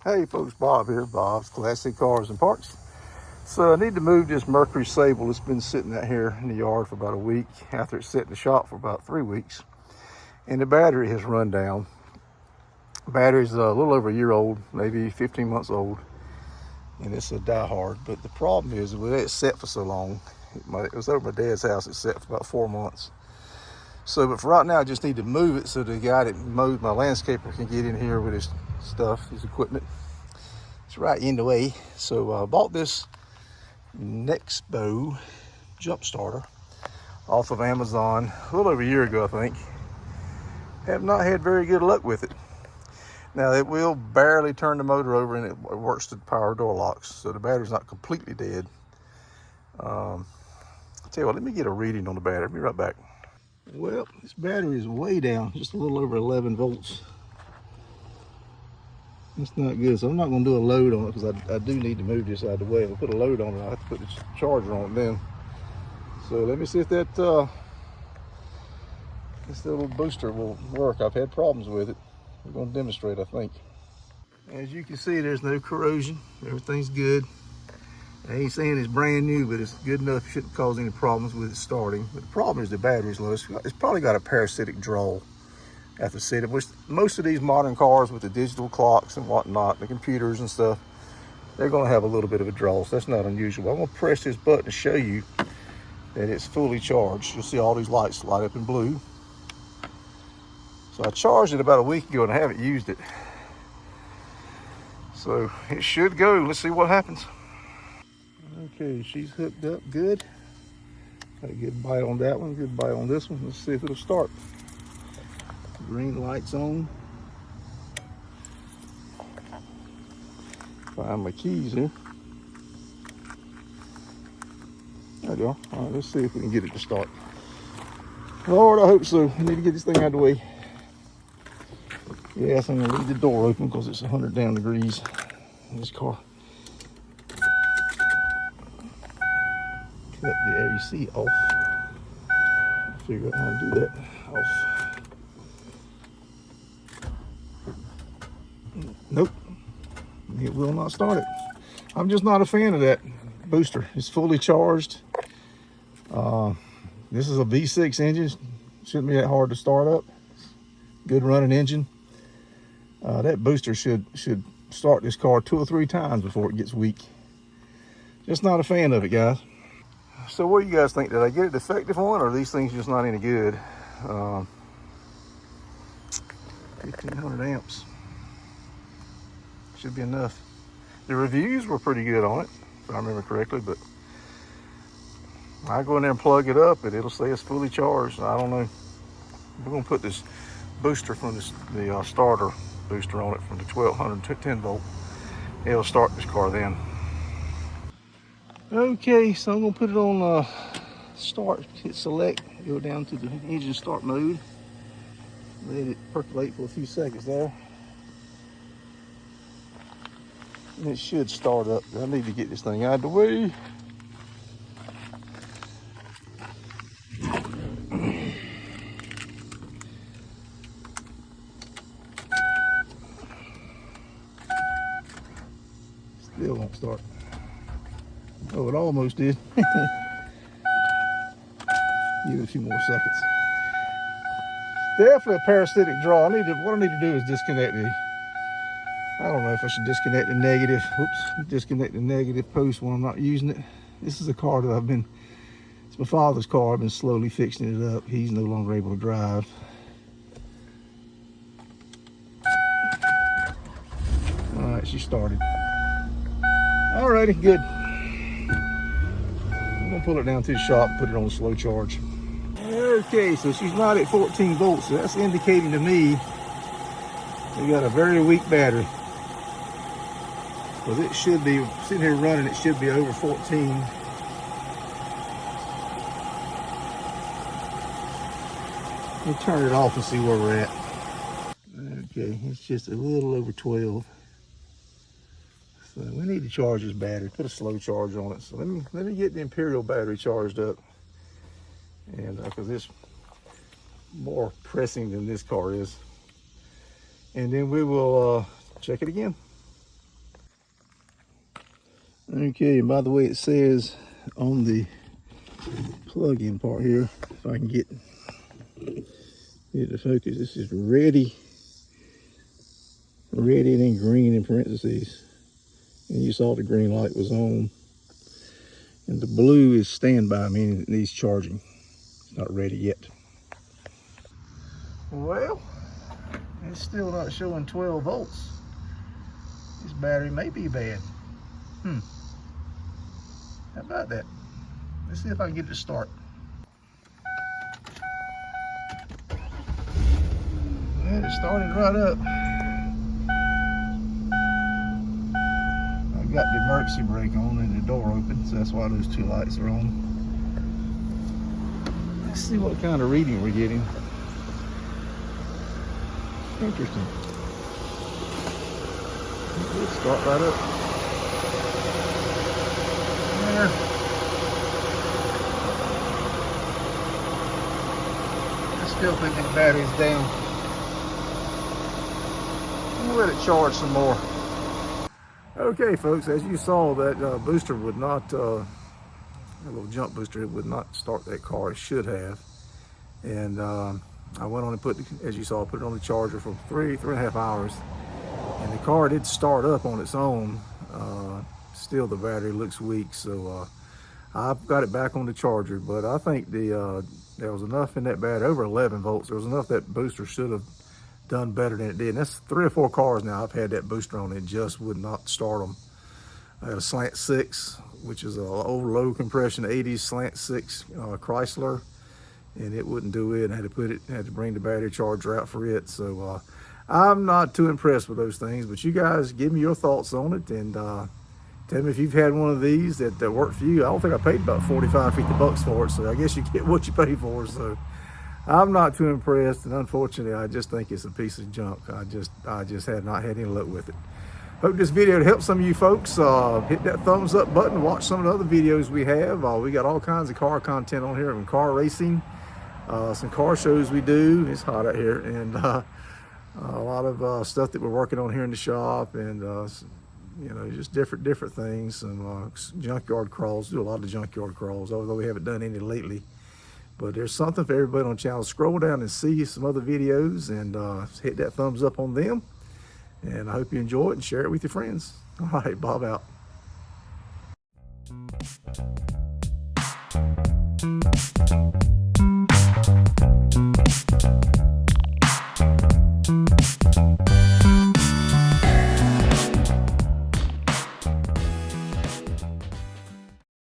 Hey folks, Bob here, Bob's Classic Cars and Parts. So I need to move this Mercury Sable. It's been sitting out here in the yard for about a week after it's sat in the shop for about 3 weeks. And the battery has run down. The battery's a little over a year old, maybe 15 months old. And it's a die-hard. But the problem is, with it set for so long, it was over my dad's house, it set for about 4 months. So, but for right now, I just need to move it so the guy that mows my landscaper can get in here with his stuff, his equipment. It's right in the way. So I bought this Nexpow jump starter off of Amazon a little over a year ago, I think. Have not had very good luck with it. Now it will barely turn the motor over, and it works to power door locks, so the battery's not completely dead. I'll tell you what, let me get a reading on the battery. I'll be right back. Well, this battery is way down, just a little over 11 volts. That's not good, so I'm not going to do a load on it because I do need to move this out of the way. If I put a load on it, I'll have to put the charger on it then. So let me see if that this little booster will work. I've had problems with it. We're going to demonstrate, I think. As you can see, there's no corrosion. Everything's good. I ain't saying it's brand new, but it's good enough. It shouldn't cause any problems with it starting. But the problem is the battery's low. It's probably got a parasitic draw after setting, which most of these modern cars with the digital clocks and whatnot, the computers and stuff, they're going to have a little bit of a draw. So that's not unusual. I'm going to press this button to show you that it's fully charged. You'll see all these lights light up in blue. So I charged it about a week ago and I haven't used it. So it should go. Let's see what happens. Okay, she's hooked up good. Got a good bite on that one, good bite on this one. Let's see if it'll start. Green light's on. Find my keys here. There we go. All right, let's see if we can get it to start. Lord, I hope so. I need to get this thing out of the way. Yes, I'm gonna leave the door open because it's 100 down degrees in this car. Cut the AC off. Figure out how to do that. Off. Nope, it will not start it. I'm just not a fan of that booster. It's fully charged. This is a V6 engine. Shouldn't be that hard to start up. Good running engine. That booster should start this car 2 or 3 times before it gets weak. Just not a fan of it, guys. So what do you guys think? Did I get a defective one, or are these things just not any good? 1500 amps. Should be enough. The reviews were pretty good on it, if I remember correctly, but I go in there and plug it up and it'll say it's fully charged. I don't know. We're gonna put this booster from the starter booster on it from the 1200 to 10 volt. It'll start this car then. Okay, so I'm gonna put it on start, hit select, go down to the engine start mode. Let it percolate for a few seconds there. And it should start up. I need to get this thing out of the way. Still won't start. Oh, it almost did. Give it a few more seconds. Definitely a parasitic draw. What I need to do is disconnect I don't know if I should disconnect the negative. Oops, disconnect the negative post when I'm not using it. This is a car that it's my father's car. I've been slowly fixing it up. He's no longer able to drive. All right, she started. Alrighty, good. I'm gonna pull it down to the shop, put it on slow charge. Okay, so she's not at 14 volts. So that's indicating to me we got a very weak battery. Because it should be, sitting here running, it should be over 14. We'll turn it off and see where we're at. Okay, it's just a little over 12. So we need to charge this battery, put a slow charge on it. So let me get the Imperial battery charged up. And because it's more pressing than this car is. And then we will check it again. Okay, and by the way, it says on the plug-in part here, if I can get it to focus, this is ready and then green in parentheses. And you saw the green light was on. And the blue is standby, meaning it needs charging. It's not ready yet. Well, it's still not showing 12 volts. This battery may be bad. How about that? Let's see if I can get it to start. And it started right up. I've got the emergency brake on and the door open, so that's why those two lights are on. Let's see what kind of reading we're getting. Interesting. Let's start right up. There. I still think the battery's down. We'll let it charge some more. Okay, folks, as you saw, that booster would not, a little jump booster, it would not start that car. It should have. And I went on and put, as you saw, put it on the charger for three and a half hours. And the car did start up on its own. Still, the battery looks weak, so I've got it back on the charger. But I think there was enough in that battery, over 11 volts. There was enough that booster should have done better than it did. And that's 3 or 4 cars now I've had that booster on. It just would not start them. I had a slant 6, which is an old low compression 80s slant 6 Chrysler, and it wouldn't do it. I had to bring the battery charger out for it. So I'm not too impressed with those things, but you guys give me your thoughts on it, and tell me if you've had one of these that worked for you. I don't think I paid about 45, 50 bucks for it, so I guess you get what you pay for. So I'm not too impressed, and unfortunately, I just think it's a piece of junk. I just have not had any luck with it. Hope this video helped some of you folks. Hit that thumbs up button. Watch some of the other videos we have. We got all kinds of car content on here, and car racing, some car shows we do. It's hot out here, and a lot of stuff that we're working on here in the shop, and you know, just different things. Some junkyard crawls. Do a lot of junkyard crawls, although we haven't done any lately. But there's something for everybody on the channel. Scroll down and see some other videos, and hit that thumbs up on them. And I hope you enjoy it and share it with your friends. All right, Bob out.